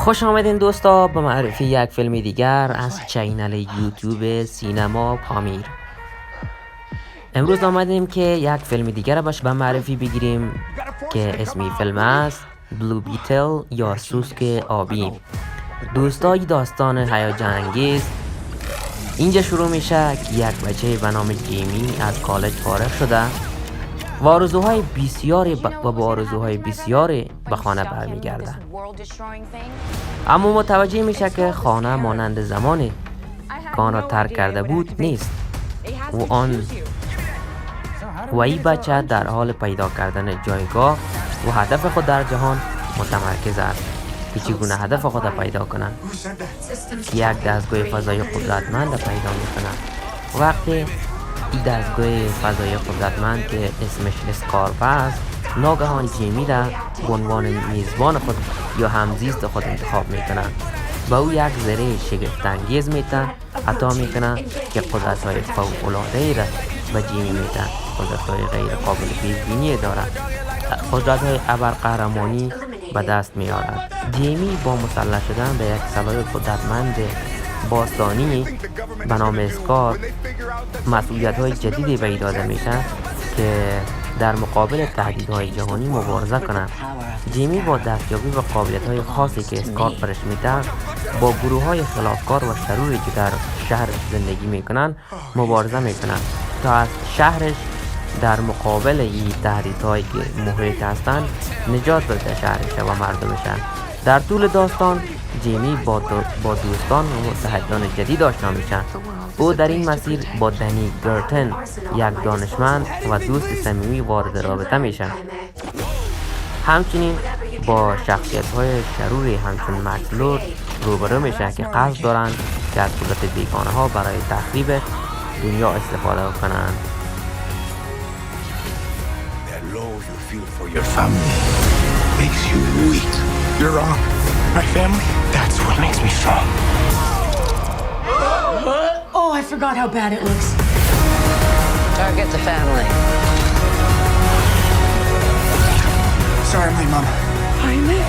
خوش آمدین دوستا به معرفی یک فیلم دیگر از چینل یوتیوب سینما پامیر. امروز آمدیم که یک فیلم دیگر باش به معرفی بگیریم که اسمی فیلم است بلو بیتل یا سوسک آبی. دوستا این داستان هیجان انگیز اینجا شروع میشه که یک بچه به نام جیمی از کالج فارغ شده و آرزوهای بسیاری به خانه برمیگرده، اما متوجه میشه که خانه مانند زمانی که آن را ترک کرده بود نیست و این بچه در حال پیدا کردن جایگاه و هدف خود در جهان متمرکز است که چگونه هدف خود را پیدا کنند. یک دستگاه فضایی قدرتمند پیدا میکنند. وقتی این دستگاه فضایی قدرتمند که اسمش اسکارپ است، ناگهان جیمی را به عنوان میزبان خود یا همزیست خود انتخاب میکنند. به او یک ذره شگفت انگیز میتن عطا میکنند که قدرت‌های فوق‌العاده‌ای را به جیمی میتن. قدرت‌های غیر قابل پیش‌بینی دارد. قدرت‌های ابرقهرمانی به دست میارد. جیمی با مسلح شدن به یک سلاح قدرتمند باستانی به نام اسکارپ مسئولیت‌های جدیدی به داده میشه که در مقابل تهدیدهای جهانی مبارزه کنند. جیمی با دستیابی به قابلیت‌های خاصی که اسکارپ برش میده با گروه‌های خلافکار و شروری که در شهرش زندگی میکنن مبارزه میکنند تا از شهرش در مقابل این تهدیدهایی که محیط هستند نجات بده شهرش و مردمش. در طول داستان جیمی با دوستان و متحدان جدید آشنا میشن. او در این مسیر با دنی گرتن یک دانشمند و دوست صمیمی وارد رابطه میشن. همچنین با شخصیت‌های شروری همچون مکس لورد روبرو میشه که قصد دارند که از قدرت بیگانه ها برای تخریب دنیا استفاده کنند. You're wrong. My family, that's what makes me strong. Oh, I forgot how bad it looks. Target the family. Sorry, my mama. Jaime?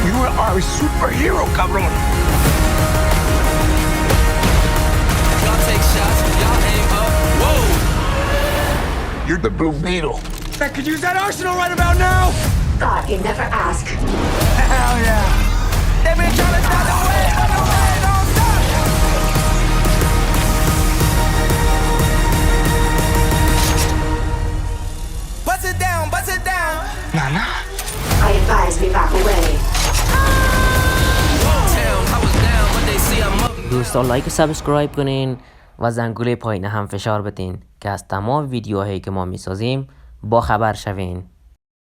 You are a superhero, cabrón. Y'all take shots, y'all aim up. Whoa! You're the Blue Beetle. That could use that arsenal right about now. God, you never ask. Hell yeah. They've been trying to stop the way, but the way don't stop. Bust it down, bust it down. Nana. I advise we back away. Town, I was down, but they see I'm up. دوستا لایک و سابسکرایب کنین و زنگوله پایین هم فشار بدین که از تمام ویدیوهایی که ما میسازیم با خبر شوین.